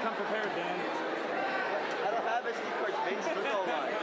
come prepared, Dan. I don't have SD cards, Vince. Look all mine.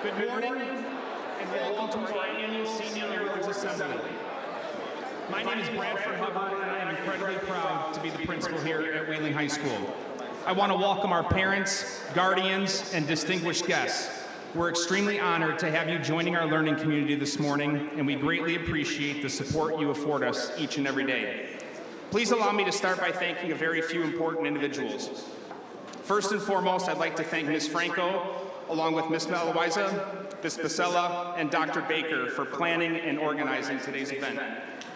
Good morning, and welcome to our annual Senior Awards Assembly. My name is Bradford Hubbard, and I am incredibly proud to be the principal here at Wheeling High School. I want to welcome our parents, guardians, and distinguished guests. We're extremely honored to have you joining our learning community this morning, and we greatly appreciate the support you afford us each and every day. Please allow me to start by thanking a very few important individuals. First and foremost, I'd like to thank Ms. Franco, along with Ms. Malowiza, Ms. Basella, and Dr. Baker for planning and organizing today's event.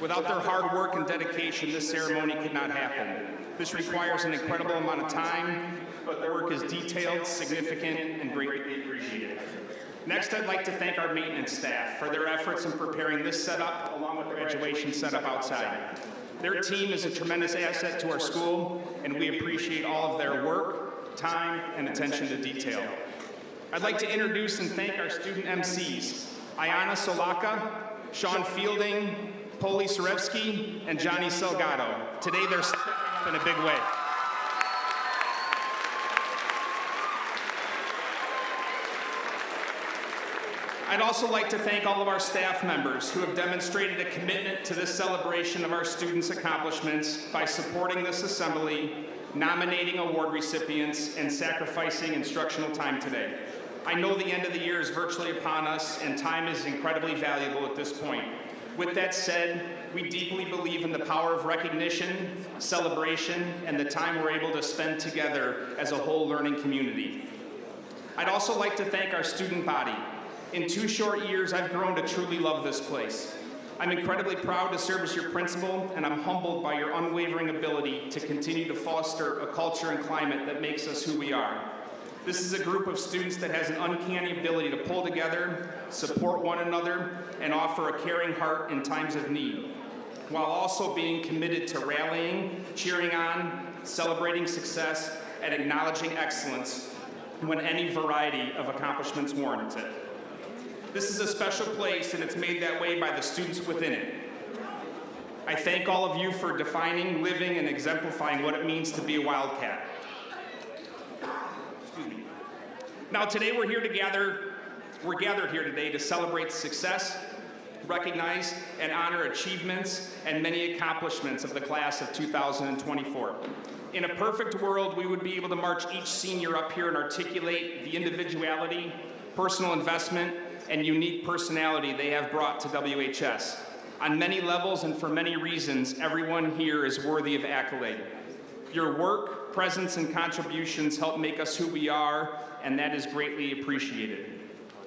Without their hard work and dedication, this ceremony could not happen. This requires an incredible amount of time, but their work is detailed, significant, and greatly appreciated. Next, I'd like to thank our maintenance staff for their efforts in preparing this setup, along with the graduation setup outside. Their team is a tremendous asset to our school, and we appreciate all of their work, time, and attention to detail. I'd like to introduce and thank our student MCs, Ayana Solaka, Sean Fielding, Poli Sarevsky, and Johnny Salgado. Today they're stepping up in a big way. I'd also like to thank all of our staff members who have demonstrated a commitment to this celebration of our students' accomplishments by supporting this assembly, nominating award recipients, and sacrificing instructional time today. I know the end of the year is virtually upon us, and time is incredibly valuable at this point. With that said, we deeply believe in the power of recognition, celebration, and the time we're able to spend together as a whole learning community. I'd also like to thank our student body. In 2 short years, I've grown to truly love this place. I'm incredibly proud to serve as your principal, and I'm humbled by your unwavering ability to continue to foster a culture and climate that makes us who we are. This is a group of students that has an uncanny ability to pull together, support one another, and offer a caring heart in times of need, while also being committed to rallying, cheering on, celebrating success, and acknowledging excellence when any variety of accomplishments warrant it. This is a special place, and it's made that way by the students within it. I thank all of you for defining, living, and exemplifying what it means to be a Wildcat. Now today we're gathered here today to celebrate success, recognize and honor achievements and many accomplishments of the class of 2024. In a perfect world, we would be able to march each senior up here and articulate the individuality, personal investment, and unique personality they have brought to WHS. On many levels and for many reasons, everyone here is worthy of accolade. Your work, presence, and contributions help make us who we are, and that is greatly appreciated.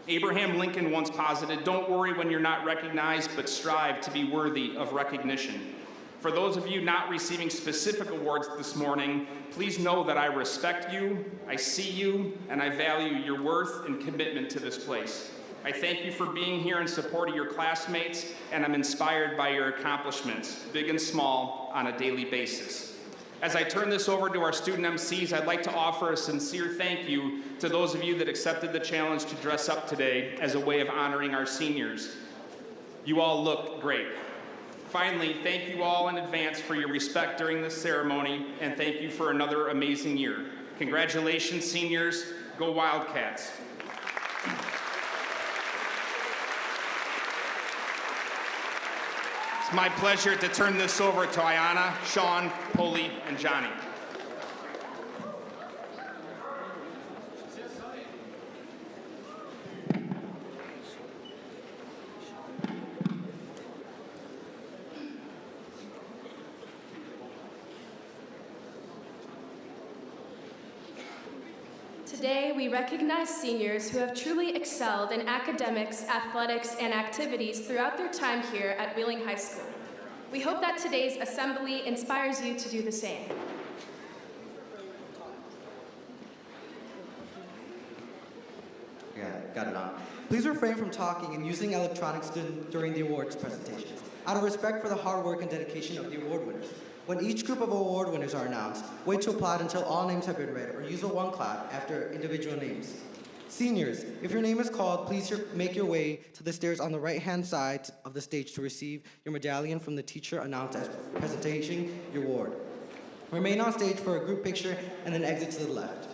Abraham Lincoln once posited, "Don't worry when you're not recognized, but strive to be worthy of recognition." For those of you not receiving specific awards this morning, please know that I respect you, I see you, and I value your worth and commitment to this place. I thank you for being here in support of your classmates, and I'm inspired by your accomplishments, big and small, on a daily basis. As I turn this over to our student MCs, I'd like to offer a sincere thank you to those of you that accepted the challenge to dress up today as a way of honoring our seniors. You all look great. Finally, thank you all in advance for your respect during this ceremony, and thank you for another amazing year. Congratulations, seniors. Go Wildcats. It's my pleasure to turn this over to Ayana, Sean, Polly, and Johnny. Today, we recognize seniors who have truly excelled in academics, athletics, and activities throughout their time here at Wheeling High School. We hope that today's assembly inspires you to do the same. Yeah, got it on. Please refrain from talking and using electronics during the awards presentations, out of respect for the hard work and dedication of the award winners. When each group of award winners are announced, wait to applaud until all names have been read, or use a one clap after individual names. Seniors, if your name is called, please make your way to the stairs on the right-hand side of the stage to receive your medallion from the teacher announced as presenting your award. Remain on stage for a group picture and then exit to the left.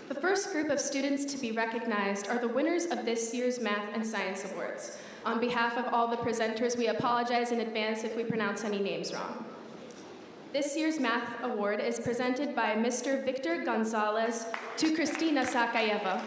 The first group of students to be recognized are the winners of this year's Math and Science Awards. On behalf of all the presenters, we apologize in advance if we pronounce any names wrong. This year's Math Award is presented by Mr. Victor Gonzalez to Kristina Sakayeva.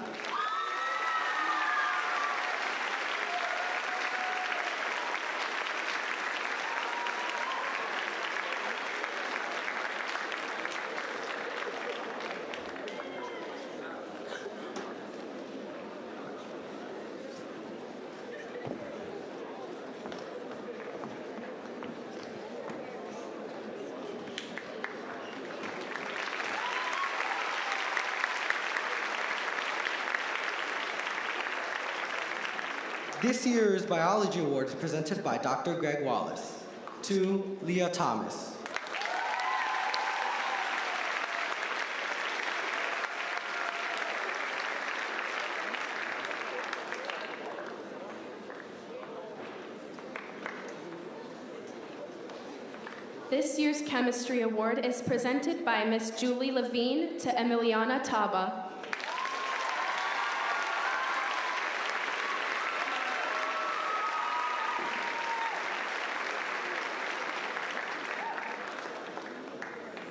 This year's Biology Award is presented by Dr. Greg Wallace to Leah Thomas. This year's Chemistry Award is presented by Miss Julie Levine to Emiliana Taba.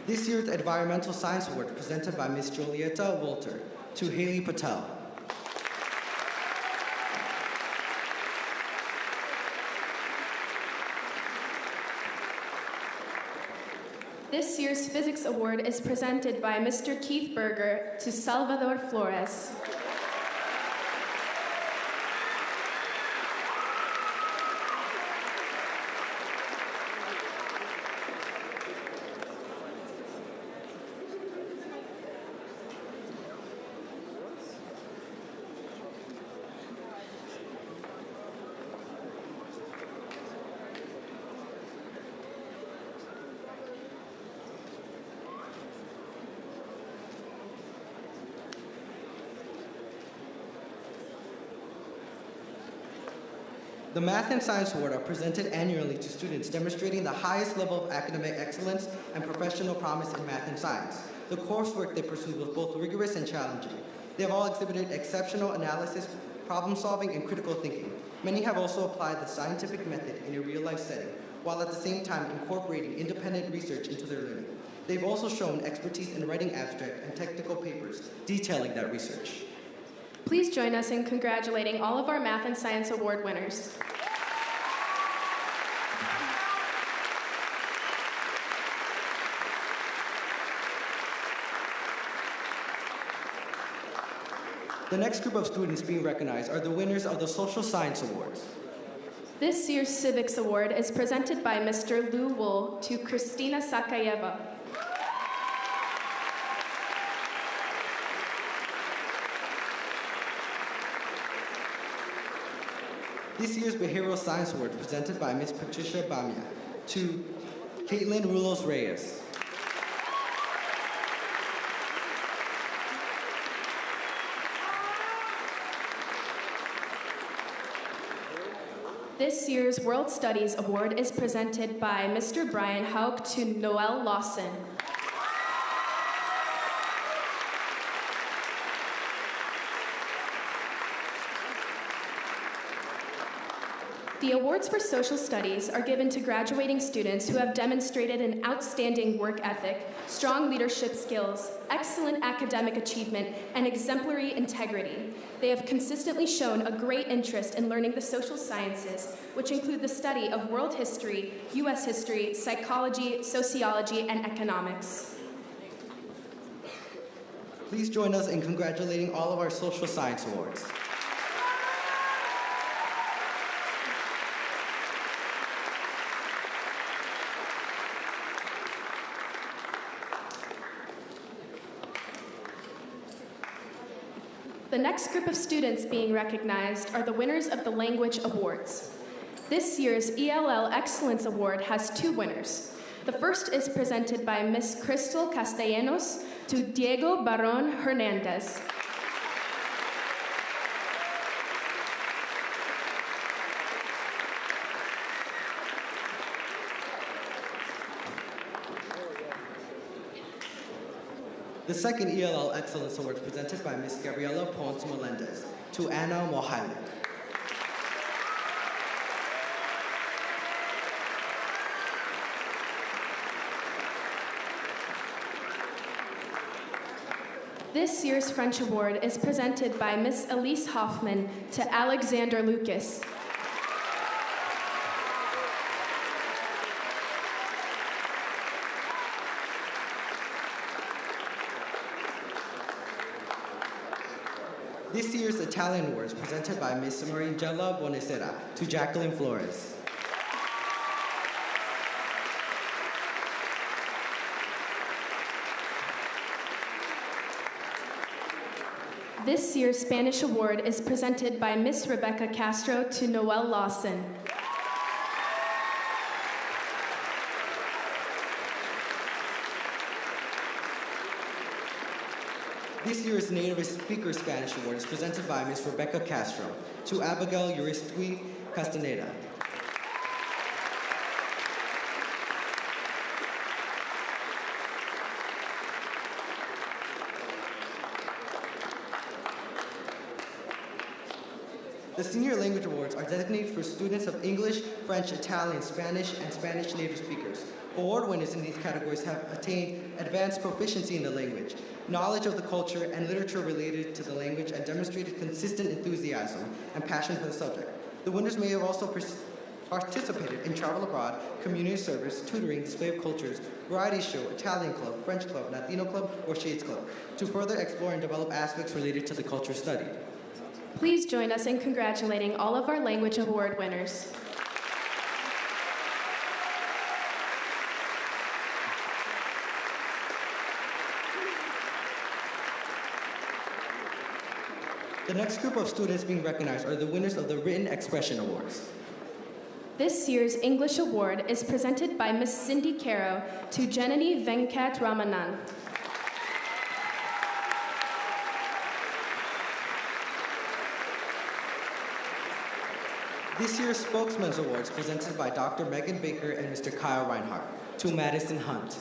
This year's Environmental Science Award presented by Ms. Julieta Wolter to Haley Patel. This year's Physics Award is presented by Mr. Keith Berger to Salvador Flores. The Math and Science Award are presented annually to students demonstrating the highest level of academic excellence and professional promise in math and science. The coursework they pursued was both rigorous and challenging. They have all exhibited exceptional analysis, problem solving, and critical thinking. Many have also applied the scientific method in a real-life setting, while at the same time incorporating independent research into their learning. They've also shown expertise in writing abstract and technical papers detailing that research. Please join us in congratulating all of our Math and Science Award winners. The next group of students being recognized are the winners of the Social Science Awards. This year's Civics Award is presented by Mr. Lou Wool to Kristina Sakayeva. This year's Behavioral Science Award presented by Ms. Patricia Bamia to Caitlin Rulos Reyes. This year's World Studies Award is presented by Mr. Brian Haug to Noel Lawson. The awards for social studies are given to graduating students who have demonstrated an outstanding work ethic, strong leadership skills, excellent academic achievement, and exemplary integrity. They have consistently shown a great interest in learning the social sciences, which include the study of world history, US history, psychology, sociology, and economics. Please join us in congratulating all of our social science awards. The next group of students being recognized are the winners of the Language Awards. This year's ELL Excellence Award has 2 winners. The first is presented by Ms. Crystal Castellanos to Diego Barron Hernandez. The second ELL Excellence Award is presented by Ms. Gabriela Ponce Melendez to Anna Mohiland. This year's French Award is presented by Ms. Elise Hoffman to Alexander Lucas. This year's Italian Award is presented by Ms. Maringella Bonacera to Jacqueline Flores. This year's Spanish Award is presented by Ms. Rebecca Castro to Noel Lawson. This year's Native Speaker Spanish Award is presented by Ms. Rebecca Castro to Abigail Uristui Castaneda. The Senior Language Awards are designated for students of English, French, Italian, Spanish, and Spanish native speakers. Award winners in these categories have attained advanced proficiency in the language, knowledge of the culture and literature related to the language, and demonstrated consistent enthusiasm and passion for the subject. The winners may have also participated in travel abroad, community service, tutoring, display of cultures, variety show, Italian club, French club, Latino club, or Shades club, to further explore and develop aspects related to the culture studied. Please join us in congratulating all of our Language Award winners. The next group of students being recognized are the winners of the Written Expression Awards. This year's English Award is presented by Ms. Cindy Caro to Janani Venkat Ramanan. This year's Spokesman's Awards presented by Dr. Megan Baker and Mr. Kyle Reinhardt to Madison Hunt.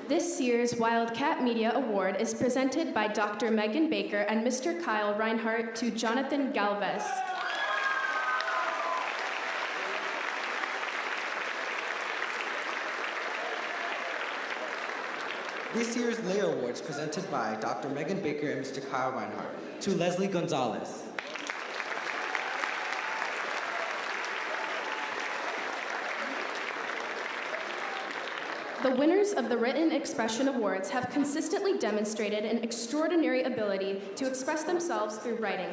This year's Wildcat Media Award is presented by Dr. Megan Baker and Mr. Kyle Reinhardt to Jonathan Galvez. This year's Leah Awards presented by Dr. Megan Baker and Mr. Kyle Reinhardt to Leslie Gonzalez. The winners of the Written Expression Awards have consistently demonstrated an extraordinary ability to express themselves through writing.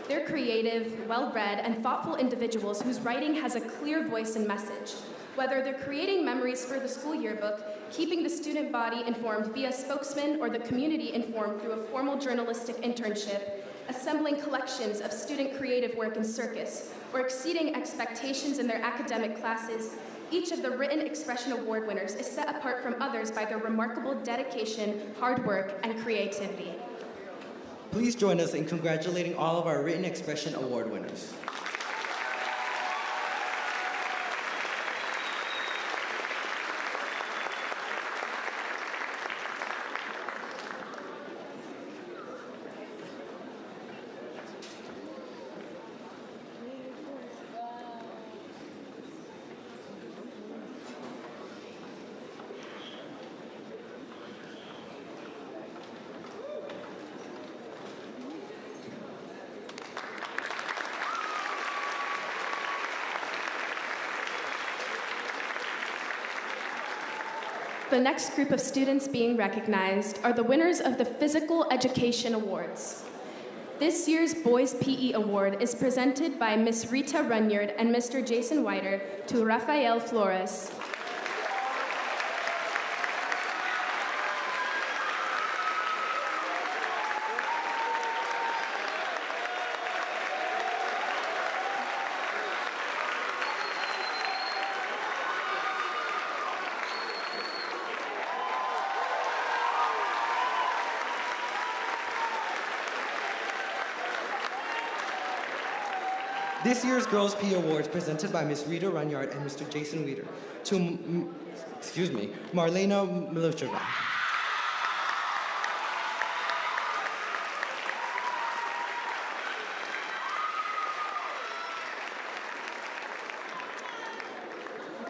They're creative, well-read, and thoughtful individuals whose writing has a clear voice and message. Whether they're creating memories for the school yearbook, keeping the student body informed via spokesman, or the community informed through a formal journalistic internship, assembling collections of student creative work in circus, or exceeding expectations in their academic classes, Each of the Written Expression Award winners is set apart from others by their remarkable dedication, hard work, and creativity. Please join us in congratulating all of our Written Expression Award winners. The next group of students being recognized are the winners of the Physical Education Awards. This year's Boys PE Award is presented by Ms. Rita Runyard and Mr. Jason Whiter to Rafael Flores. This year's Girls PE Awards presented by Ms. Rita Runyard and Mr. Jason Weeder to, Marlena Milichova.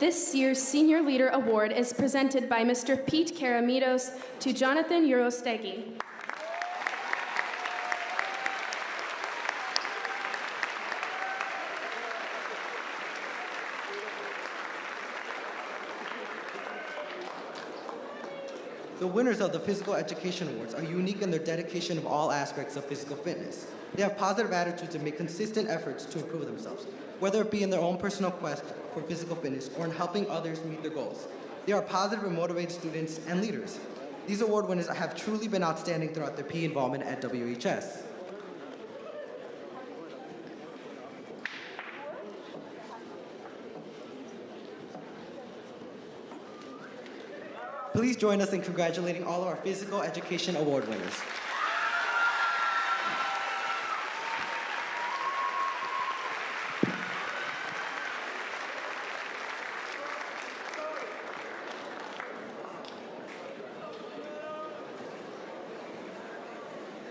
This year's Senior Leader Award is presented by Mr. Pete Karamitos to Jonathan Urostegui. The winners of the Physical Education Awards are unique in their dedication of all aspects of physical fitness. They have positive attitudes and make consistent efforts to improve themselves, whether it be in their own personal quest for physical fitness or in helping others meet their goals. They are positive and motivated students and leaders. These award winners have truly been outstanding throughout their PE involvement at WHS. Please join us in congratulating all of our Physical Education Award winners.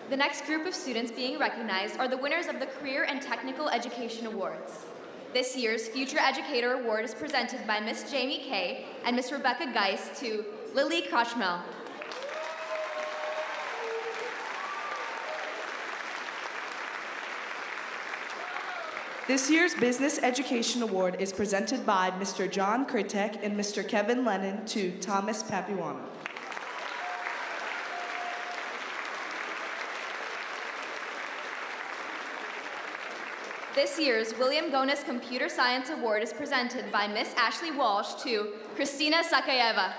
The next group of students being recognized are the winners of the Career and Technical Education Awards. This year's Future Educator Award is presented by Miss Jamie Kay and Miss Rebecca Geist to Lily Krochmel. This year's Business Education Award is presented by Mr. John Kritek and Mr. Kevin Lennon to Thomas Papiwano. This year's William Gonis Computer Science Award is presented by Miss Ashley Walsh to Christina Sakayeva.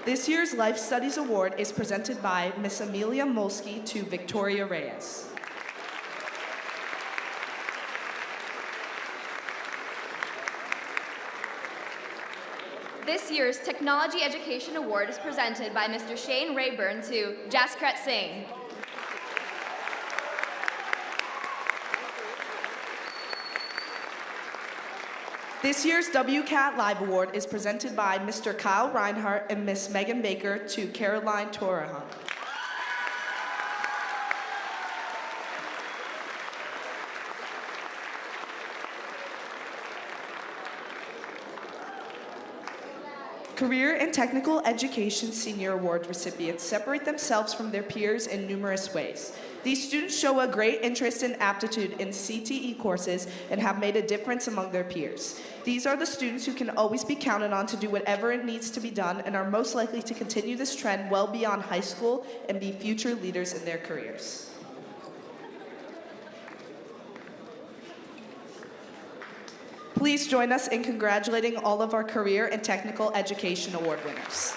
This year's Life Studies Award is presented by Miss Amelia Molsky to Victoria Reyes. This year's Technology Education Award is presented by Mr. Shane Rayburn to Jaskret Singh. This year's WCAT Live Award is presented by Mr. Kyle Reinhart and Miss Megan Baker to Caroline Torahan. Career and Technical Education Senior Award recipients separate themselves from their peers in numerous ways. These students show a great interest and aptitude in CTE courses and have made a difference among their peers. These are the students who can always be counted on to do whatever it needs to be done and are most likely to continue this trend well beyond high school and be future leaders in their careers. Please join us in congratulating all of our Career and Technical Education Award winners.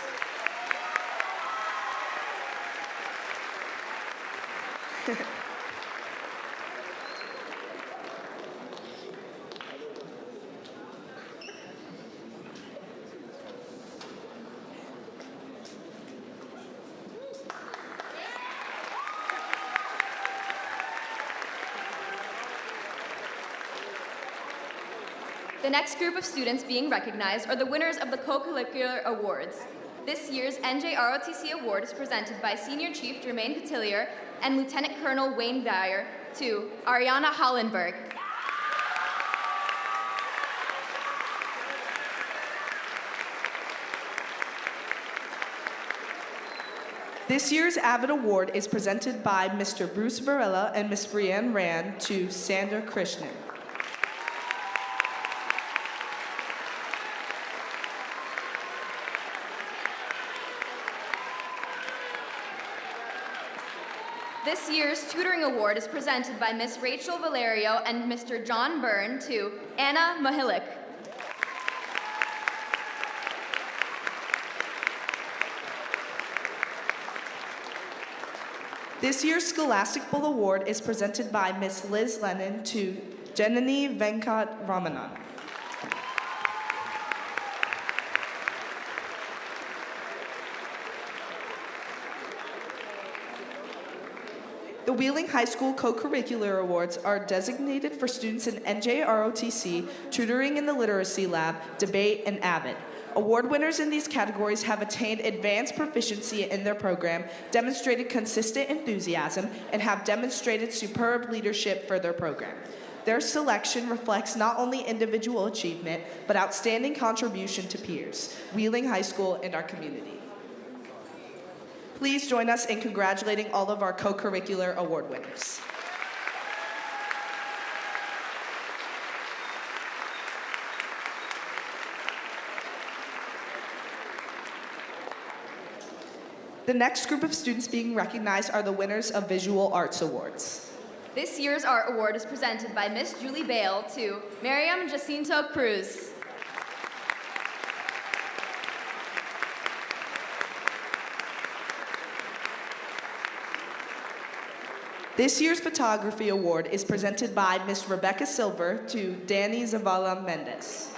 The next group of students being recognized are the winners of the Co-curricular Awards. This year's NJROTC Award is presented by Senior Chief Jermaine Cotillier and Lieutenant Colonel Wayne Dyer to Ariana Hollenberg. This year's Avid Award is presented by Mr. Bruce Varela and Ms. Brianne Rand to Sander Krishnan. This year's Tutoring Award is presented by Ms. Rachel Valerio and Mr. John Byrne to Anna Mahilick. This year's Scholastic Bowl Award is presented by Ms. Liz Lennon to Janani Venkat Ramanan. The Wheeling High School Co-curricular Awards are designated for students in NJROTC, Tutoring in the Literacy Lab, Debate, and Avid. Award winners in these categories have attained advanced proficiency in their program, demonstrated consistent enthusiasm, and have demonstrated superb leadership for their program. Their selection reflects not only individual achievement, but outstanding contribution to peers, Wheeling High School, and our community. Please join us in congratulating all of our co-curricular award winners. The next group of students being recognized are the winners of Visual Arts Awards. This year's art award is presented by Miss Julie Bale to Miriam Jacinto Cruz. This year's Photography Award is presented by Miss Rebecca Silver to Danny Zavala Mendez.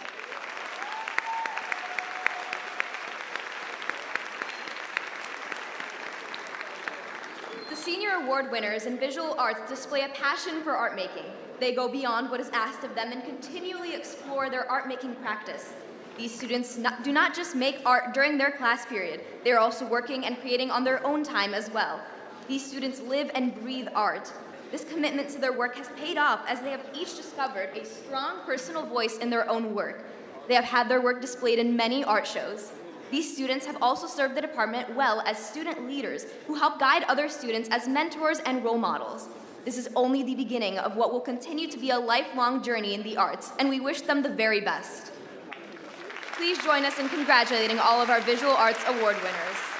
The senior award winners in visual arts display a passion for art making. They go beyond what is asked of them and continually explore their art making practice. These students do not just make art during their class period, they are also working and creating on their own time as well. These students live and breathe art. This commitment to their work has paid off as they have each discovered a strong personal voice in their own work. They have had their work displayed in many art shows. These students have also served the department well as student leaders who help guide other students as mentors and role models. This is only the beginning of what will continue to be a lifelong journey in the arts, and we wish them the very best. Please join us in congratulating all of our Visual Arts Award winners.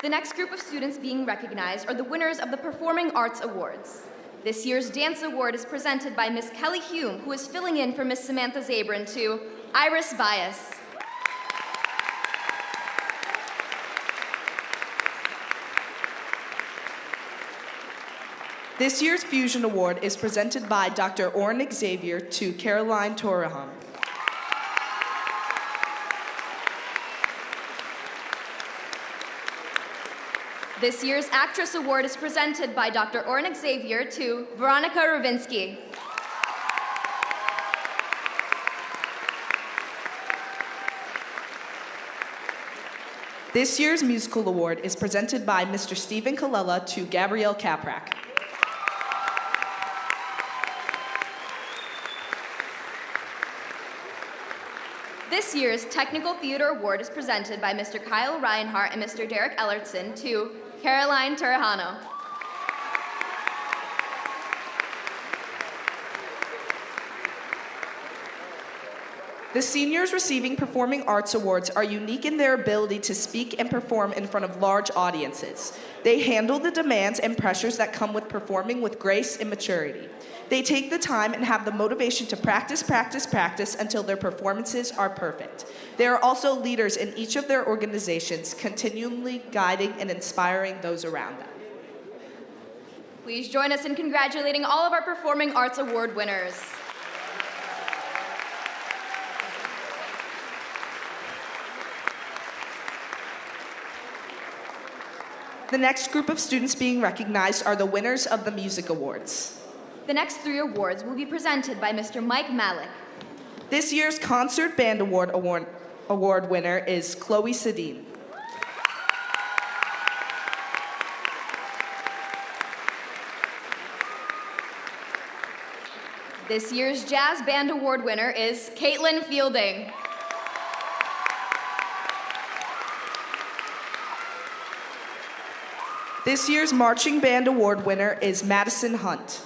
The next group of students being recognized are the winners of the Performing Arts Awards. This year's Dance Award is presented by Miss Kelly Hume, who is filling in for Miss Samantha Zabrin, to Iris Bias. This year's Fusion Award is presented by Dr. Orrin Xavier to Caroline Toraham. This year's Actress Award is presented by Dr. Orrin Xavier to Veronica Ravinsky. This year's Musical Award is presented by Mr. Stephen Colella to Gabrielle Caprak. This year's Technical Theater Award is presented by Mr. Kyle Reinhart and Mr. Derek Ellertson to Caroline Turahano. The seniors receiving Performing Arts Awards are unique in their ability to speak and perform in front of large audiences. They handle the demands and pressures that come with performing with grace and maturity. They take the time and have the motivation to practice, practice, practice until their performances are perfect. They are also leaders in each of their organizations, continually guiding and inspiring those around them. Please join us in congratulating all of our Performing Arts Award winners. The next group of students being recognized are the winners of the music awards. The next 3 awards will be presented by Mr. Mike Malik. This year's Concert Band Award winner is Chloe Sedin. This year's Jazz Band Award winner is Caitlin Fielding. This year's Marching Band Award winner is Madison Hunt.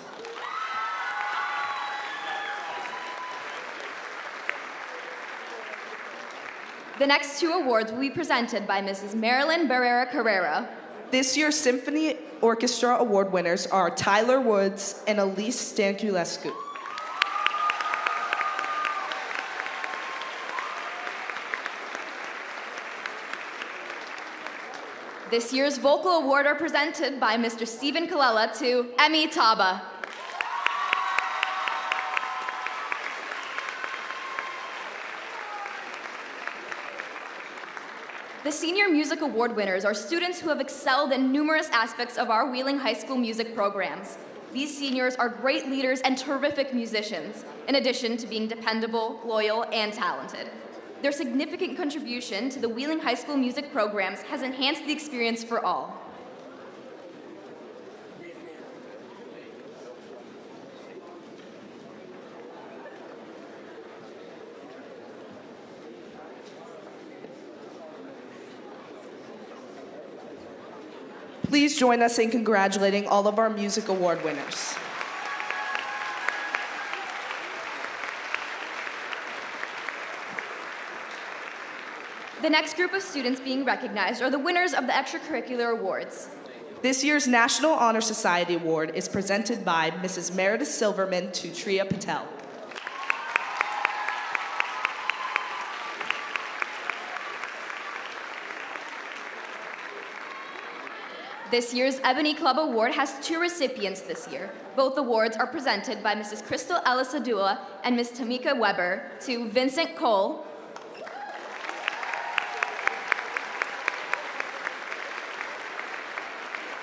The next 2 awards will be presented by Mrs. Marilyn Barrera Carrera. This year's Symphony Orchestra Award winners are Tyler Woods and Elise Stankulescu. This year's Vocal Award are presented by Mr. Stephen Kalala to Emmy Taba. The Senior Music Award winners are students who have excelled in numerous aspects of our Wheeling High School music programs. These seniors are great leaders and terrific musicians, in addition to being dependable, loyal, and talented. Their significant contribution to the Wheeling High School music programs has enhanced the experience for all. Please join us in congratulating all of our music award winners. The next group of students being recognized are the winners of the Extracurricular Awards. This year's National Honor Society Award is presented by Mrs. Meredith Silverman to Triya Patel. This year's Ebony Club Award has 2 recipients this year. Both awards are presented by Mrs. Crystal Elisadua and Ms. Tamika Weber to Vincent Cole,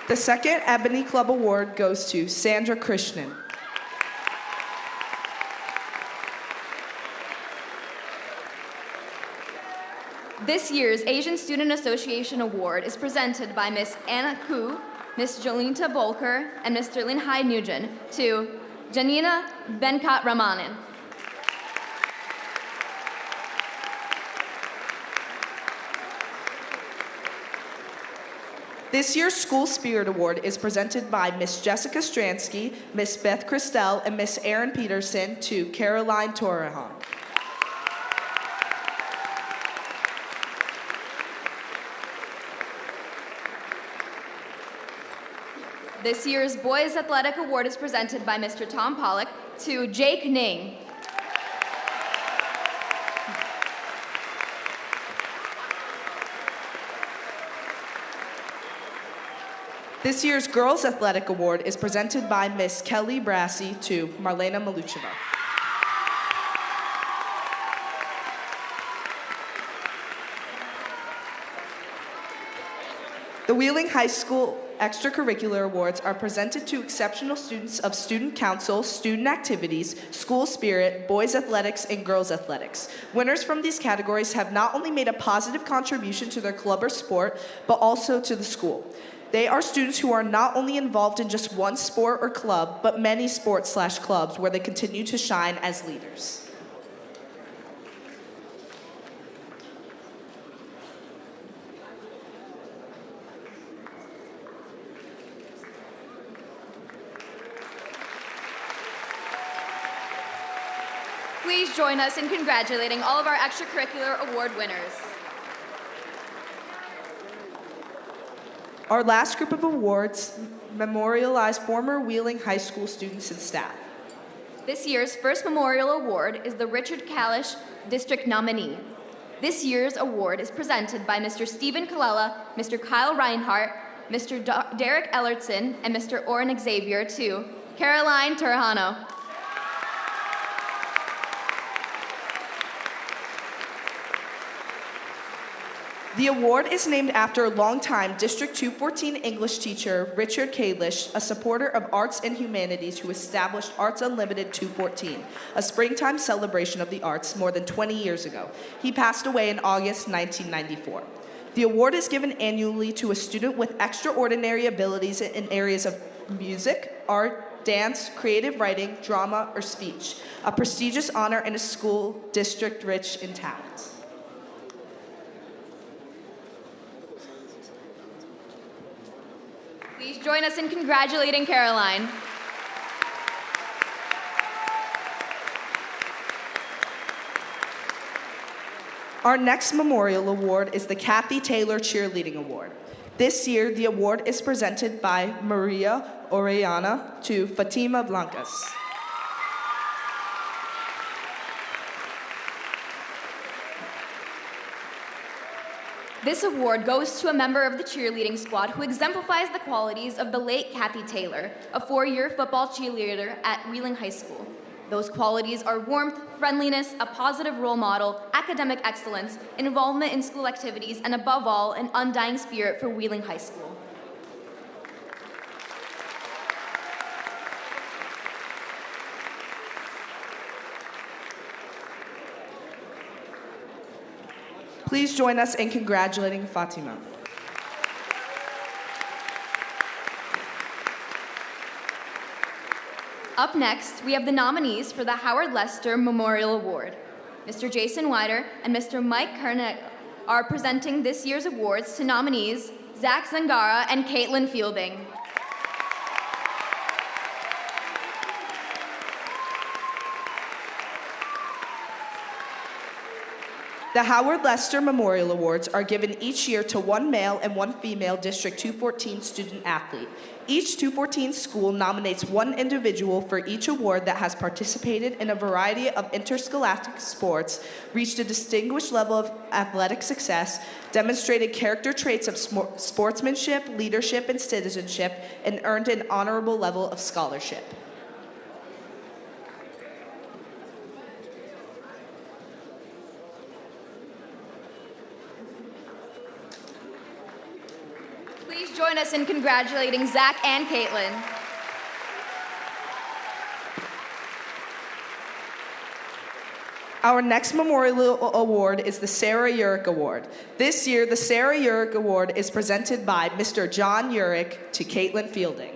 The second Ebony Club Award goes to Sandra Krishnan. This year's Asian Student Association Award is presented by Ms. Anna Koo, Ms. Jolinta Volker, and Mr. Linhai Nugent to Janina Venkat Ramanan. This year's School Spirit Award is presented by Ms. Jessica Stransky, Ms. Beth Christel, and Ms. Erin Peterson to Caroline Torrejon. This year's Boys Athletic Award is presented by Mr. Tom Pollock to Jake Ning. This year's Girls Athletic Award is presented by Ms. Kelly Brassey to Marlena Malucheva. The Wheeling High School Extracurricular Awards are presented to exceptional students of Student Council, Student Activities, School Spirit, Boys Athletics, and Girls Athletics. Winners from these categories have not only made a positive contribution to their club or sport, but also to the school. They are students who are not only involved in just one sport or club, but many sports/clubs where they continue to shine as leaders. Please join us in congratulating all of our extracurricular award winners. Our last group of awards memorialize former Wheeling High School students and staff. This year's first memorial award is the Richard Kalish District nominee. This year's award is presented by Mr. Stephen Kalala, Mr. Kyle Reinhart, Mr. Derek Ellertson, and Mr. Oren Xavier to Caroline Turhano. The award is named after longtime District 214 English teacher Richard Kalish, a supporter of arts and humanities who established Arts Unlimited 214, a springtime celebration of the arts more than 20 years ago. He passed away in August 1994. The award is given annually to a student with extraordinary abilities in areas of music, art, dance, creative writing, drama, or speech, a prestigious honor in a school district rich in talent. Please join us in congratulating Caroline. Our next memorial award is the Kathy Taylor Cheerleading Award. This year, the award is presented by Maria Orellana to Fatima Blancas. This award goes to a member of the cheerleading squad who exemplifies the qualities of the late Kathy Taylor, a 4-year football cheerleader at Wheeling High School. Those qualities are warmth, friendliness, a positive role model, academic excellence, involvement in school activities, and above all, an undying spirit for Wheeling High School. Please join us in congratulating Fatima. Up next, we have the nominees for the Howard Lester Memorial Award. Mr. Jason Wider and Mr. Mike Kernick are presenting this year's awards to nominees Zach Zangara and Caitlin Fielding. The Howard Lester Memorial Awards are given each year to one male and one female District 214 student athlete. Each 214 school nominates one individual for each award that has participated in a variety of interscholastic sports, reached a distinguished level of athletic success, demonstrated character traits of sportsmanship, leadership, and citizenship, and earned an honorable level of scholarship. Please join us in congratulating Zach and Caitlin. Our next memorial award is the Sarah Urich Award. This year, the Sarah Urich Award is presented by Mr. John Urich to Caitlin Fielding.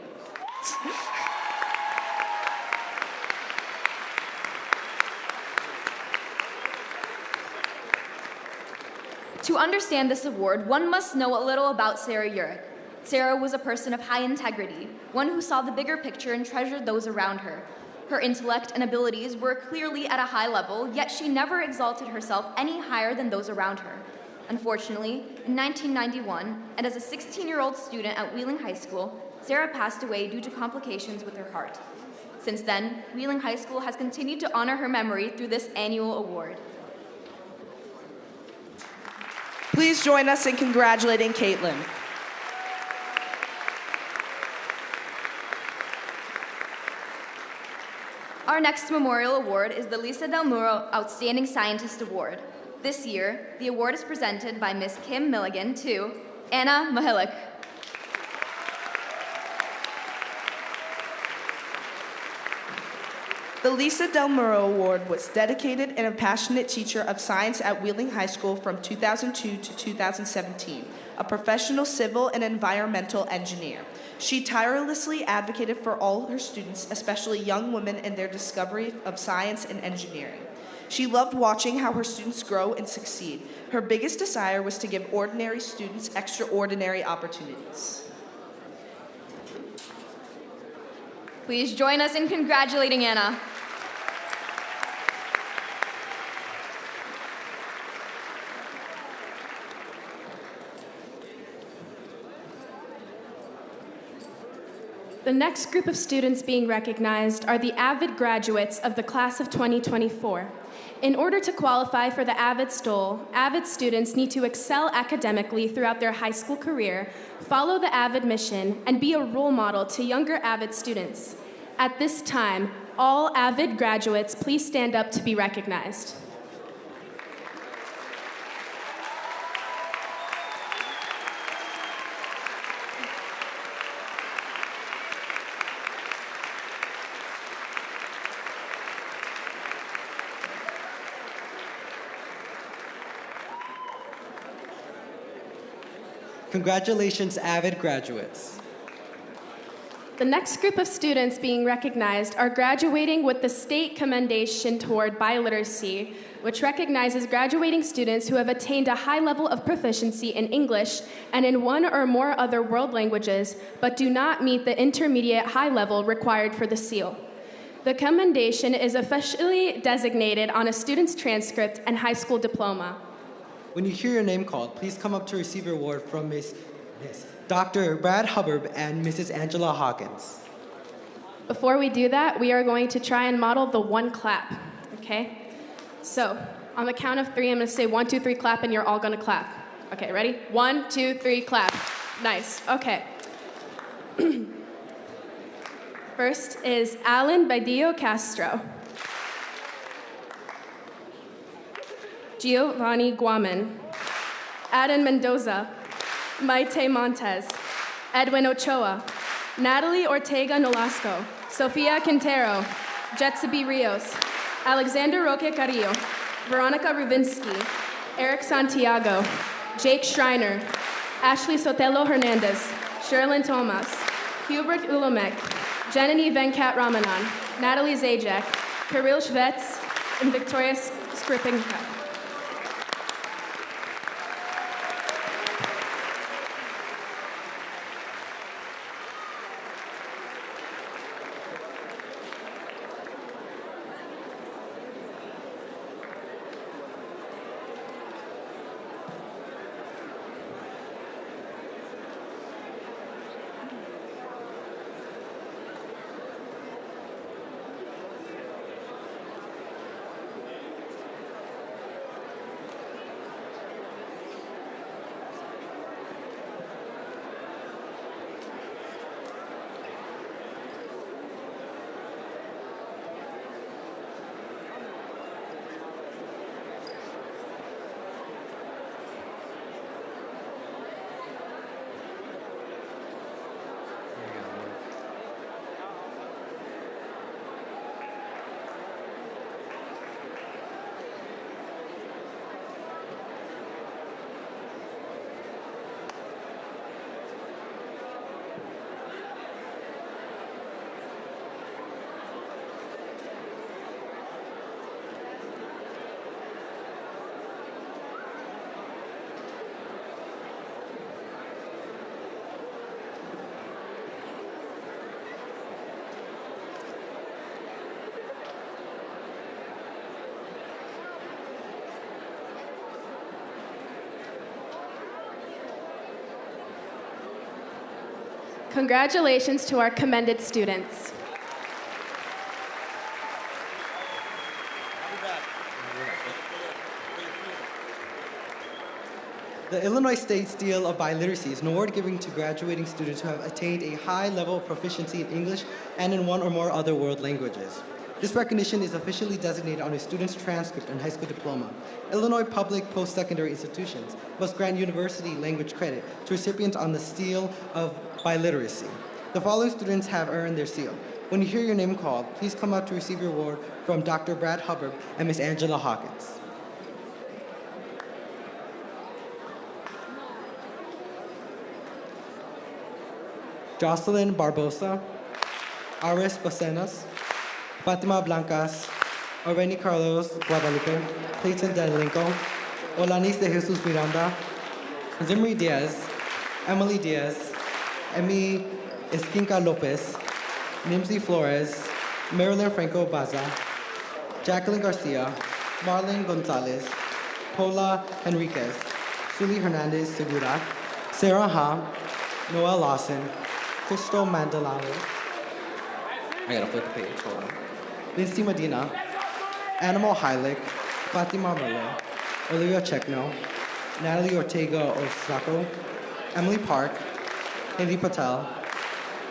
To understand this award, one must know a little about Sarah Urich. Sarah was a person of high integrity, one who saw the bigger picture and treasured those around her. Her intellect and abilities were clearly at a high level, yet she never exalted herself any higher than those around her. Unfortunately, in 1991, and as a 16-year-old student at Wheeling High School, Sarah passed away due to complications with her heart. Since then, Wheeling High School has continued to honor her memory through this annual award. Please join us in congratulating Caitlin. Our next memorial award is the Lisa Del Muro Outstanding Scientist Award. This year, the award is presented by Ms. Kim Milligan to Anna Mahalik. The Lisa Del Muro Award was dedicated and a passionate teacher of science at Wheeling High School from 2002 to 2017, a professional civil and environmental engineer. She tirelessly advocated for all her students, especially young women, in their discovery of science and engineering. She loved watching how her students grow and succeed. Her biggest desire was to give ordinary students extraordinary opportunities. Please join us in congratulating Anna. The next group of students being recognized are the Avid graduates of the class of 2024. In order to qualify for the Avid Stole, Avid students need to excel academically throughout their high school career, follow the Avid mission, and be a role model to younger Avid students. At this time, all Avid graduates, please stand up to be recognized. Congratulations, Avid graduates. The next group of students being recognized are graduating with the State Commendation Toward Biliteracy, which recognizes graduating students who have attained a high level of proficiency in English and in one or more other world languages, but do not meet the intermediate high level required for the seal. The commendation is officially designated on a student's transcript and high school diploma. When you hear your name called, please come up to receive your award from Dr. Brad Hubbard and Mrs. Angela Hawkins. Before we do that, we are going to try and model the one clap, okay? So, on the count of 3, I'm gonna say 1, 2, 3, clap, and you're all gonna clap. Okay, ready? 1, 2, 3, clap. Nice, okay. First is Alan Badillo Castro. Giovanni Guaman. Adam Mendoza. Maite Montez. Edwin Ochoa. Natalie Ortega Nolasco. Sofia Quintero. Jetsabi Rios. Alexander Roque Carrillo. Veronica Rubinsky. Eric Santiago. Jake Schreiner. Ashley Sotelo Hernandez. Sherilyn Thomas. Hubert Ulomek. Janani Venkat Ramanan. Natalie Zajac. Kirill Shvets. And Victoria Skripinka. Congratulations to our commended students. The Illinois State Seal of Biliteracy is an award given to graduating students who have attained a high level of proficiency in English and in one or more other world languages. This recognition is officially designated on a student's transcript and high school diploma. Illinois public post-secondary institutions must grant university language credit to recipients on the Seal of Biliteracy. The following students have earned their seal. When you hear your name called, please come up to receive your award from Dr. Brad Hubbard and Ms. Angela Hawkins. Jocelyn Barbosa, Aris Bacenas, Fatima Blancas, Oreni Carlos Guadalupe, Clayton Danelenko, Olanis de Jesus Miranda, Zimri Diaz, Emily Diaz, Emi Esquinca Lopez, Nimsy Flores, Marilyn Franco Baza, Jacqueline Garcia, Marlon Gonzalez, Paula Henriquez, Suli Hernandez Segura, Sarah Ha, Noel Lawson, Crystal Mandalano, I gotta flip the page, hold on. Lindsay Medina, Animal Heilig, Fatima Merlo, Olivia Chekno, Natalie Ortega Osako, Emily Park, Haley Patel,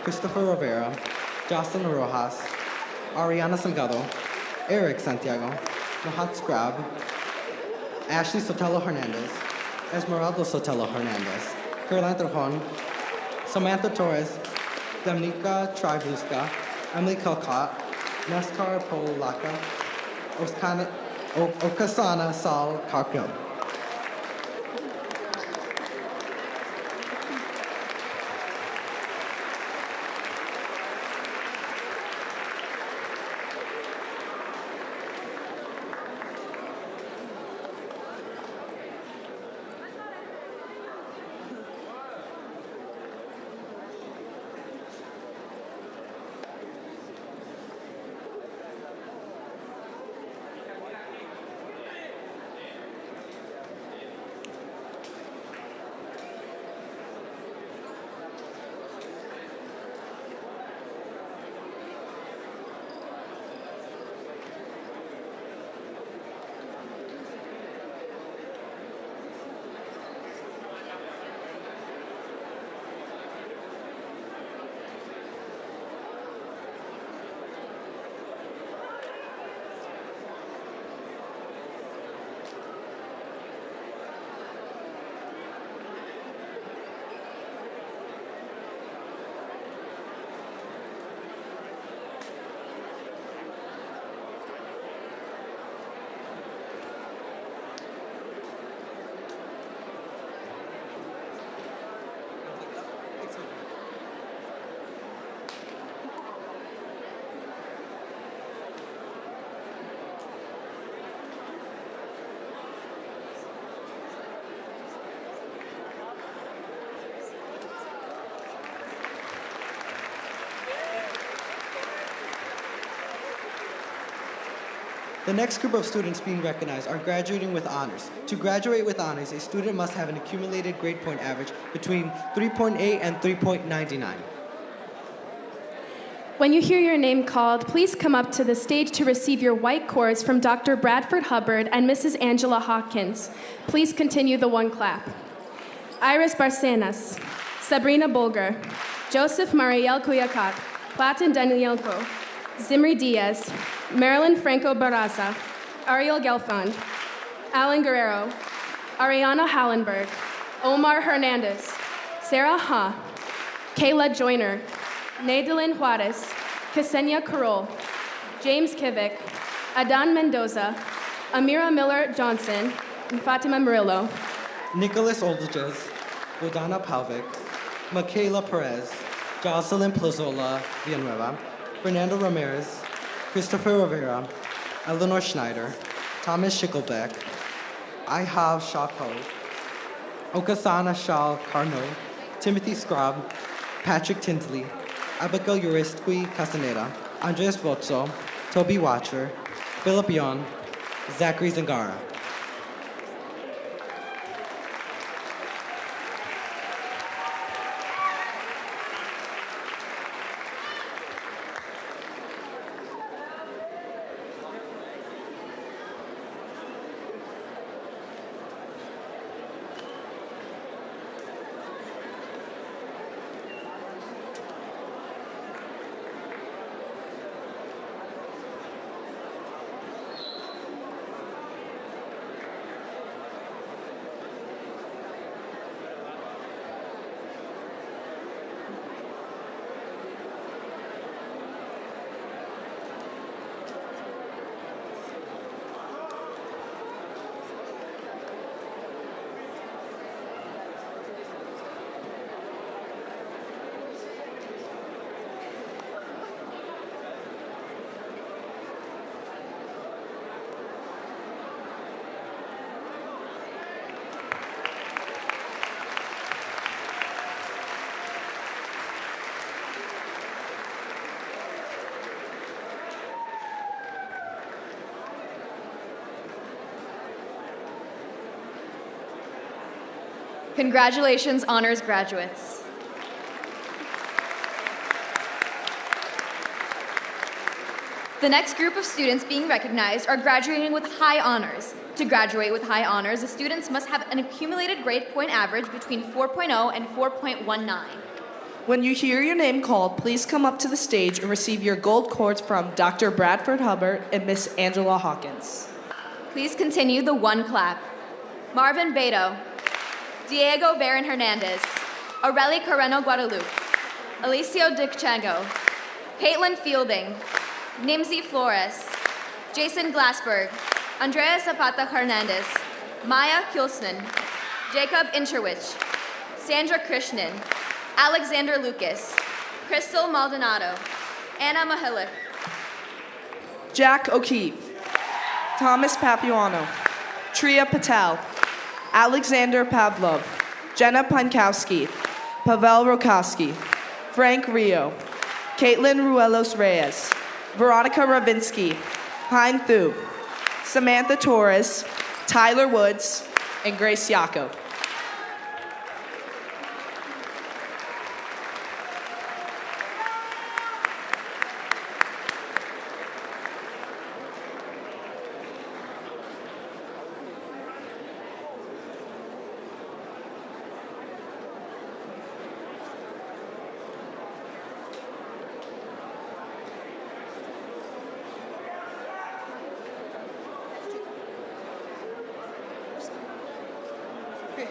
Christopher Rivera, Jocelyn Rojas, Ariana Salgado, Eric Santiago, Mahat Scrab, Ashley Sotelo Hernandez, Esmeralda Sotelo Hernandez, Caroline Trajon, Samantha Torres, Dominica Tribluska, Emily Calcott, Neskar Polaka, Okasana Sal Karkyo. The next group of students being recognized are graduating with honors. To graduate with honors, a student must have an accumulated grade point average between 3.8 and 3.99. When you hear your name called, please come up to the stage to receive your white cords from Dr. Bradford Hubbard and Mrs. Angela Hawkins. Please continue the one clap. Iris Barcenas, Sabrina Bulger, Joseph Mariel Cuyacat, Platin Danielko, Zimri Diaz, Marilyn Franco Barraza, Ariel Gelfand, Alan Guerrero, Ariana Hallenberg, Omar Hernandez, Sarah Ha, Kayla Joyner, Nadalyn Juarez, Ksenia Carol, James Kivik, Adan Mendoza, Amira Miller Johnson, and Fatima Murillo. Nicholas Oldages, Rodana Palvic, Michaela Perez, Jocelyn Plazola Villanueva, Fernando Ramirez, Christopher Rivera, Eleanor Schneider, Thomas Schickelbeck, Ihav Shako, Okasana Shal Carno, Timothy Scrab, Patrick Tinsley, Abigail Uristqui Castaneda, Andreas Votso, Toby Watcher, Philip Young, Zachary Zangara. Congratulations, honors graduates. The next group of students being recognized are graduating with high honors. To graduate with high honors, the students must have an accumulated grade point average between 4.0 and 4.19. When you hear your name called, please come up to the stage and receive your gold cords from Dr. Bradford Hubbard and Miss Angela Hawkins. Please continue the one clap. Marvin Beto, Diego Barron Hernandez, Aureli Carreno Guadalupe, Alicio Dichango, Caitlin Fielding, Nimzi Flores, Jason Glassberg, Andrea Zapata Hernandez, Maya Kulsnen, Jacob Incherwich, Sandra Krishnan, Alexander Lucas, Crystal Maldonado, Anna Mahilik, Jack O'Keefe, Thomas Papuano, Tria Patel, Alexander Pavlov, Jenna Pankowski, Pavel Rokowski, Frank Rio, Caitlin Ruelos Reyes, Veronica Ravinsky, Hein Thu, Samantha Torres, Tyler Woods, and Grace Yako. Okay,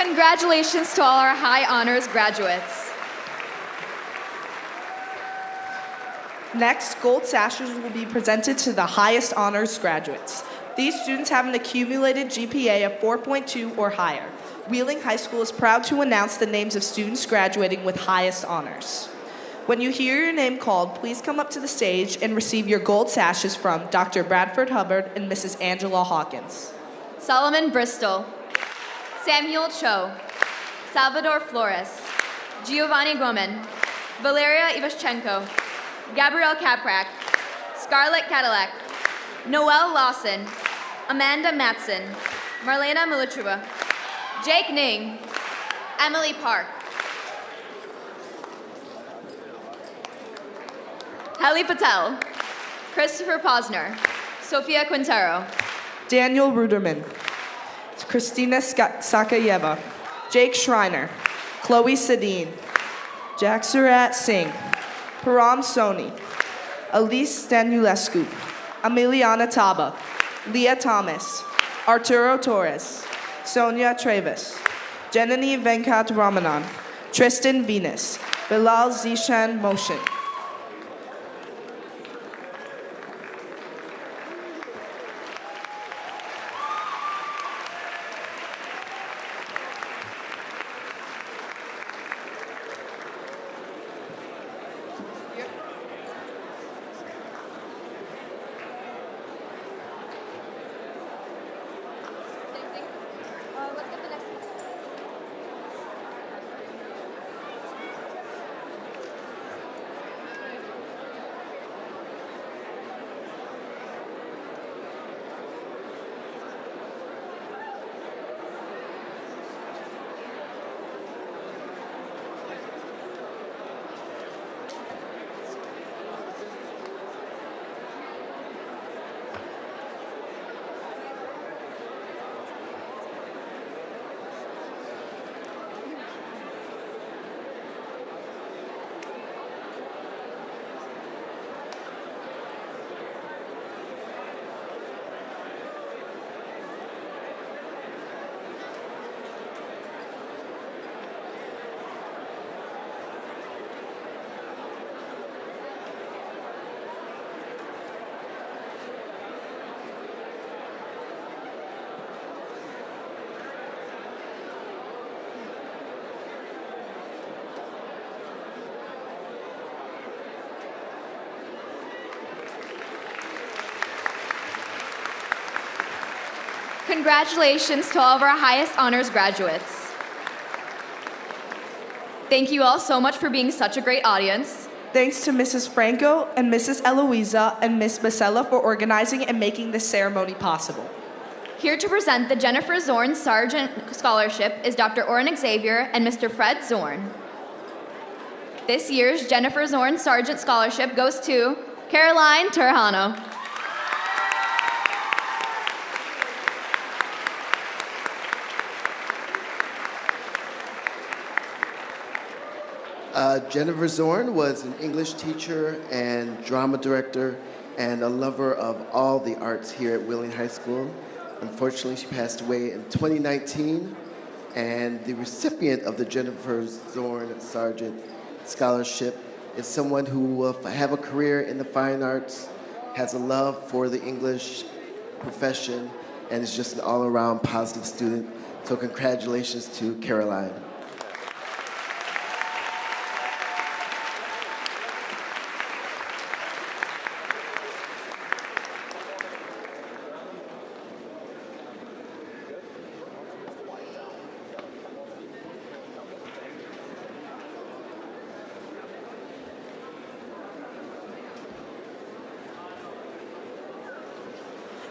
Congratulations to all our high honors graduates. Next, gold sashes will be presented to the highest honors graduates. These students have an accumulated GPA of 4.2 or higher. Wheeling High School is proud to announce the names of students graduating with highest honors. When you hear your name called, please come up to the stage and receive your gold sashes from Dr. Bradford Hubbard and Mrs. Angela Hawkins. Solomon Bristol, Samuel Cho, Salvador Flores, Giovanni Gomen, Valeria Ivaschenko, Gabrielle Kaprak, Scarlett Cadillac, Noelle Lawson, Amanda Matson, Marlena Militrova, Jake Ning, Emily Park, Helly Patel, Christopher Posner, Sofia Quintero, Daniel Ruderman, Christina Sakayeva, Jake Schreiner, Chloe Sedin, Jack Surat Singh, Param Soni, Elise Stanulescu, Emiliana Taba, Leah Thomas, Arturo Torres, Sonia Travis, Janani Venkat Ramanan, Tristan Venus, Bilal Zishan Motion. Congratulations to all of our highest honors graduates. Thank you all so much for being such a great audience. Thanks to Mrs. Franco and Mrs. Eloisa and Ms. Basella for organizing and making this ceremony possible. Here to present the Jennifer Zorn Sargent Scholarship is Dr. Oren Xavier and Mr. Fred Zorn. This year's Jennifer Zorn Sargent Scholarship goes to Caroline Turhano. Jennifer Zorn was an English teacher and drama director and a lover of all the arts here at Wheeling High School. Unfortunately, she passed away in 2019, and the recipient of the Jennifer Zorn Sargent Scholarship is someone who will have a career in the fine arts, has a love for the English profession, and is just an all-around positive student. So congratulations to Caroline.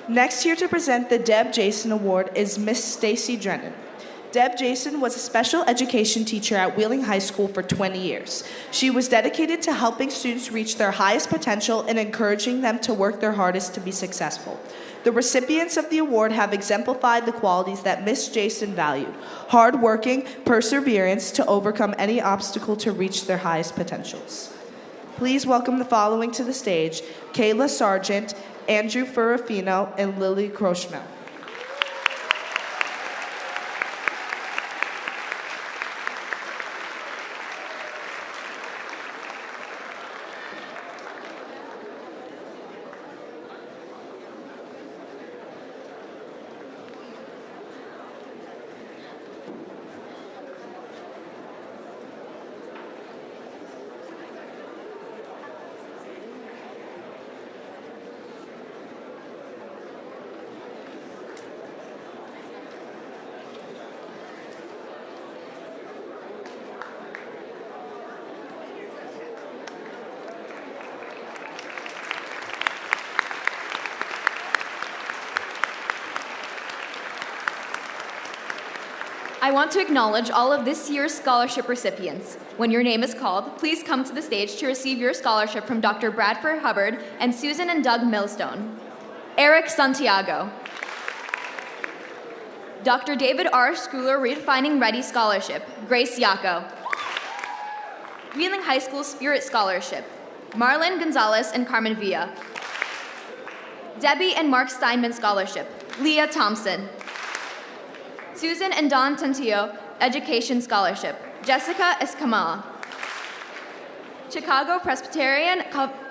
Next here to present the Deb Jason Award is Miss Stacy Drennan. Deb Jason was a special education teacher at Wheeling High School for 20 years. She was dedicated to helping students reach their highest potential and encouraging them to work their hardest to be successful. The recipients of the award have exemplified the qualities that Miss Jason valued: hardworking, perseverance to overcome any obstacle to reach their highest potentials. Please welcome the following to the stage: Kayla Sargent, Andrew Ferrafino, and Lily Crochmel. I want to acknowledge all of this year's scholarship recipients. When your name is called, please come to the stage to receive your scholarship from Dr. Bradford Hubbard and Susan and Doug Millstone. Eric Santiago. Dr. David R. Schooler Redefining Ready Scholarship, Grace Yako. Wheeling High School Spirit Scholarship, Marlon Gonzalez and Carmen Villa. Debbie and Mark Steinman Scholarship, Leah Thompson. Susan and Don Tantillo Education Scholarship, Jessica Escamilla. Chicago Presbyterian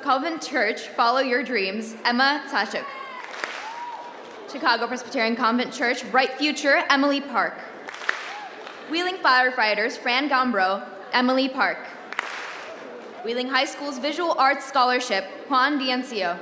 Convent Church Follow Your Dreams, Emma Tachuk. Chicago Presbyterian Convent Church Bright Future, Emily Park. Wheeling Firefighters Fran Gambro, Emily Park. Wheeling High School's Visual Arts Scholarship, Juan Diencio.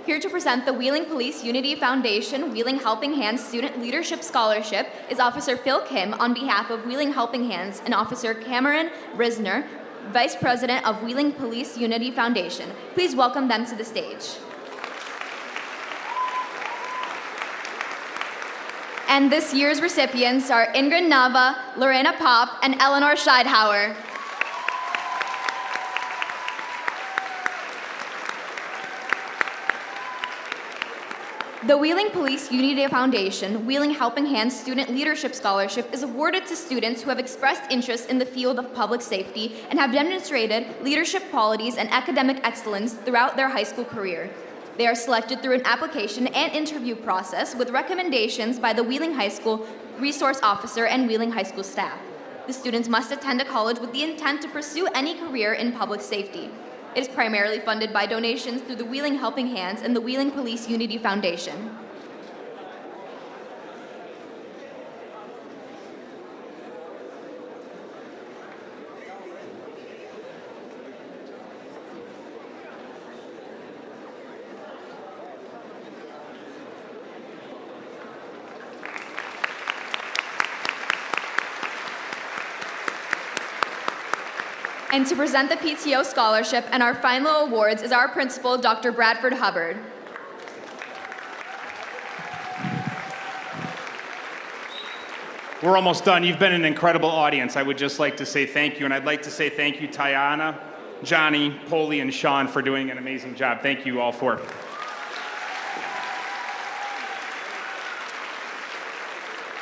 Here to present the Wheeling Police Unity Foundation Wheeling Helping Hands Student Leadership Scholarship is Officer Phil Kim on behalf of Wheeling Helping Hands and Officer Cameron Brisner, Vice President of Wheeling Police Unity Foundation. Please welcome them to the stage. And this year's recipients are Ingrid Nava, Lorena Pop, and Eleanor Scheidhauer. The Wheeling Police Unity Foundation Wheeling Helping Hands Student Leadership Scholarship is awarded to students who have expressed interest in the field of public safety and have demonstrated leadership qualities and academic excellence throughout their high school career. They are selected through an application and interview process with recommendations by the Wheeling High School Resource Officer and Wheeling High School staff. The students must attend a college with the intent to pursue any career in public safety. It is primarily funded by donations through the Wheeling Helping Hands and the Wheeling Police Unity Foundation. And to present the PTO scholarship and our final awards is our principal, Dr. Bradford Hubbard. We're almost done. You've been an incredible audience. I would just like to say thank you, and I'd like to say thank you, Tiana, Johnny, Polly, and Sean for doing an amazing job. Thank you all for it.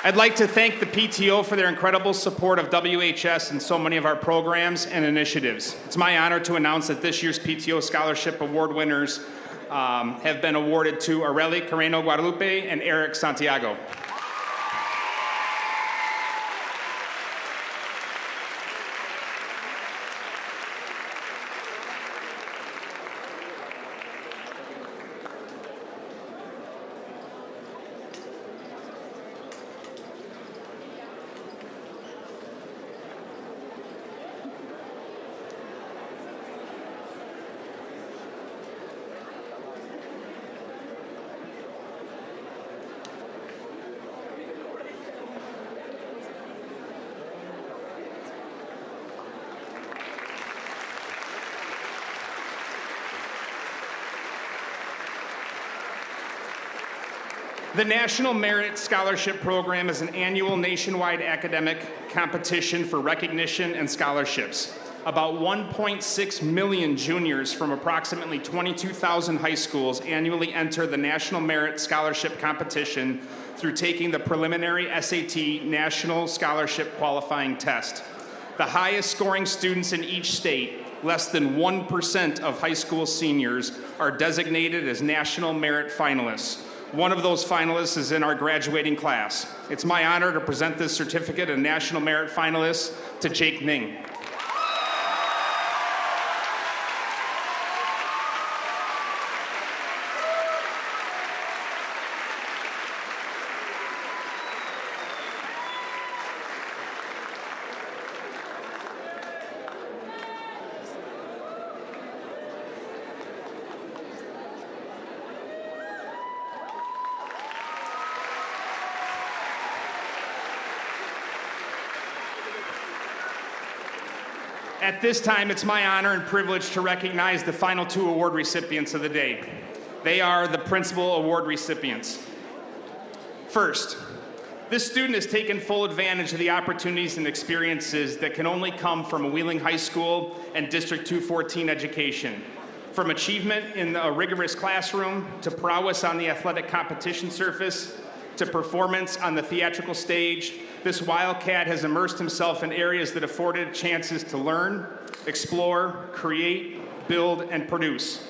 I'd like to thank the PTO for their incredible support of WHS and so many of our programs and initiatives. It's my honor to announce that this year's PTO Scholarship Award winners have been awarded to Areli Carreno Guadalupe and Eric Santiago. The National Merit Scholarship Program is an annual nationwide academic competition for recognition and scholarships. About 1.6 million juniors from approximately 22,000 high schools annually enter the National Merit Scholarship Competition through taking the preliminary SAT National Scholarship Qualifying Test. The highest scoring students in each state, less than 1% of high school seniors, are designated as National Merit Finalists. One of those finalists is in our graduating class. It's my honor to present this certificate of National Merit Finalist to Jake Ning. At this time, it's my honor and privilege to recognize the final two award recipients of the day. They are the principal award recipients. First, this student has taken full advantage of the opportunities and experiences that can only come from a Wheeling High School and District 214 education. From achievement in a rigorous classroom, to prowess on the athletic competition surface, to performance on the theatrical stage, this Wildcat has immersed himself in areas that afforded chances to learn, explore, create, build, and produce.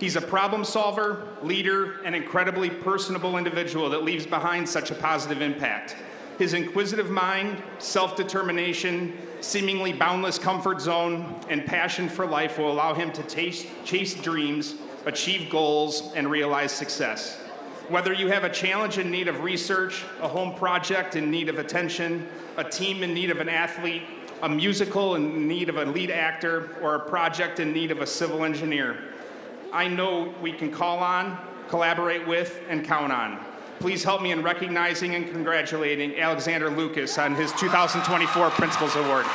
He's a problem solver, leader, and incredibly personable individual that leaves behind such a positive impact. His inquisitive mind, self-determination, seemingly boundless comfort zone, and passion for life will allow him to chase dreams, achieve goals, and realize success. Whether you have a challenge in need of research, a home project in need of attention, a team in need of an athlete, a musical in need of a lead actor, or a project in need of a civil engineer, I know we can call on, collaborate with, and count on. Please help me in recognizing and congratulating Alexander Lucas on his 2024 Principals Award.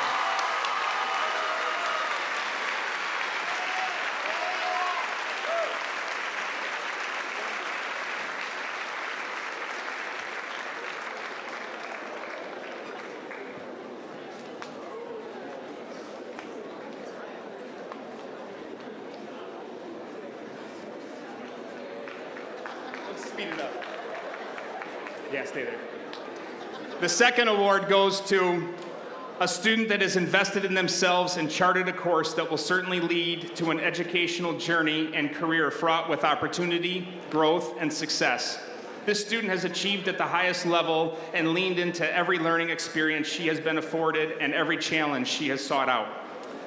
Speed it up. Yeah, stay there. The second award goes to a student that has invested in themselves and charted a course that will certainly lead to an educational journey and career fraught with opportunity, growth, and success. This student has achieved at the highest level and leaned into every learning experience she has been afforded and every challenge she has sought out.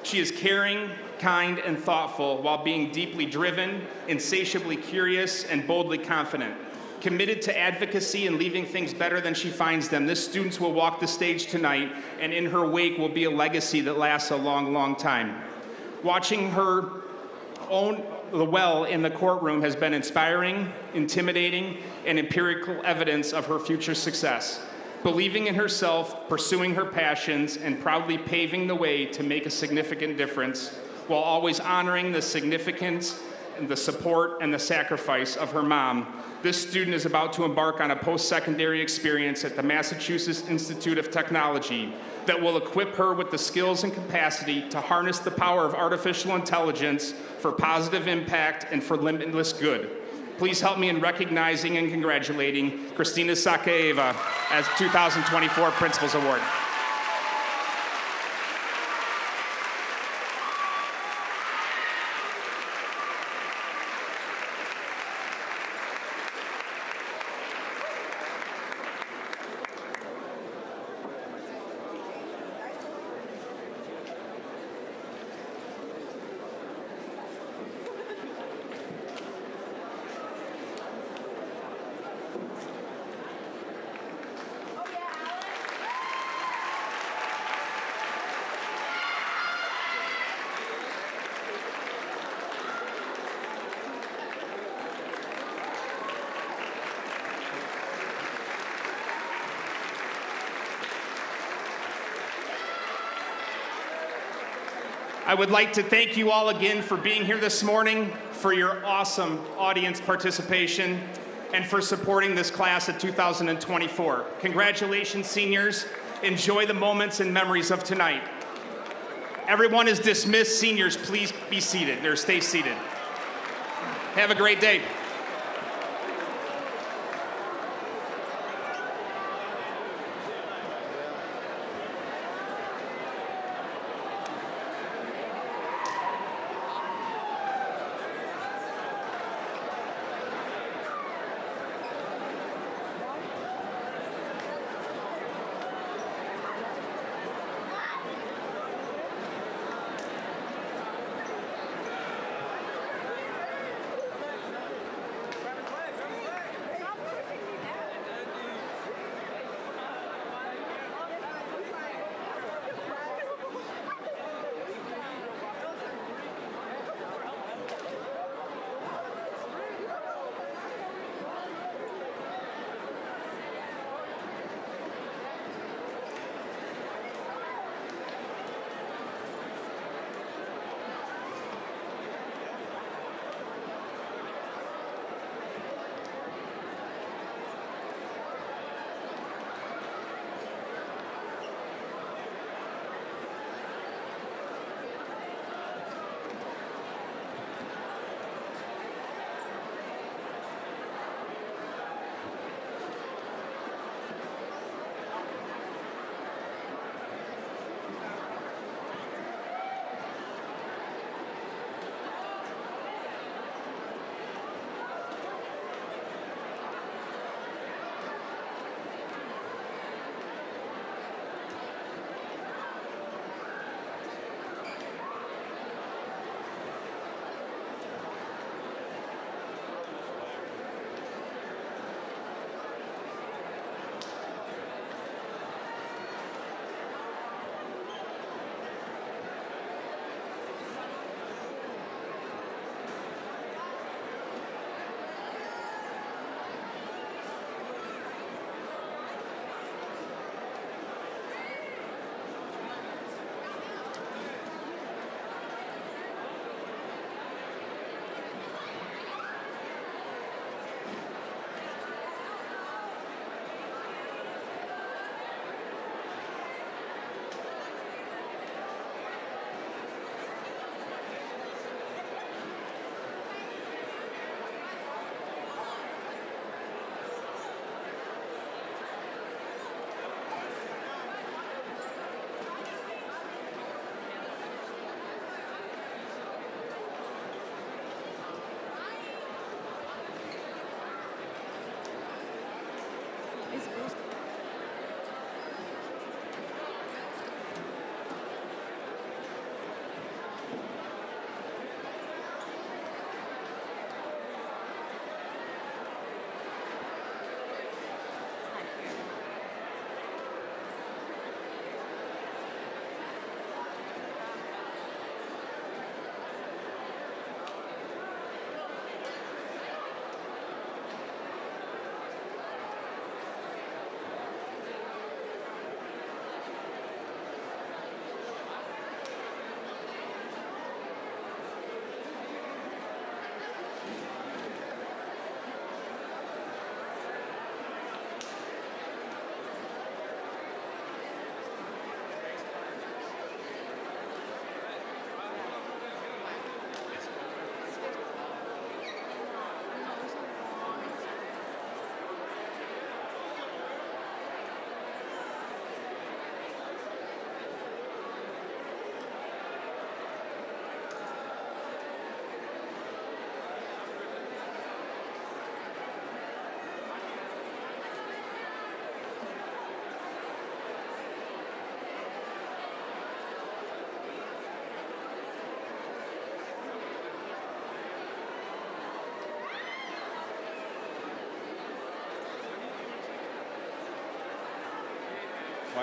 She is caring, kind, and thoughtful while being deeply driven, insatiably curious, and boldly confident. Committed to advocacy and leaving things better than she finds them, this student will walk the stage tonight, and in her wake will be a legacy that lasts a long, long time. Watching her own the well in the courtroom has been inspiring, intimidating, and empirical evidence of her future success. Believing in herself, pursuing her passions, and proudly paving the way to make a significant difference, while always honoring the significance and the support and the sacrifice of her mom, this student is about to embark on a post-secondary experience at the Massachusetts Institute of Technology that will equip her with the skills and capacity to harness the power of artificial intelligence for positive impact and for limitless good. Please help me in recognizing and congratulating Christina Sakaeva as 2024 Principals Award. I would like to thank you all again for being here this morning, for your awesome audience participation, and for supporting this class of 2024. Congratulations, seniors. Enjoy the moments and memories of tonight. Everyone is dismissed. Seniors, please be seated or stay seated. Have a great day.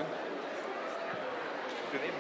fun. Do they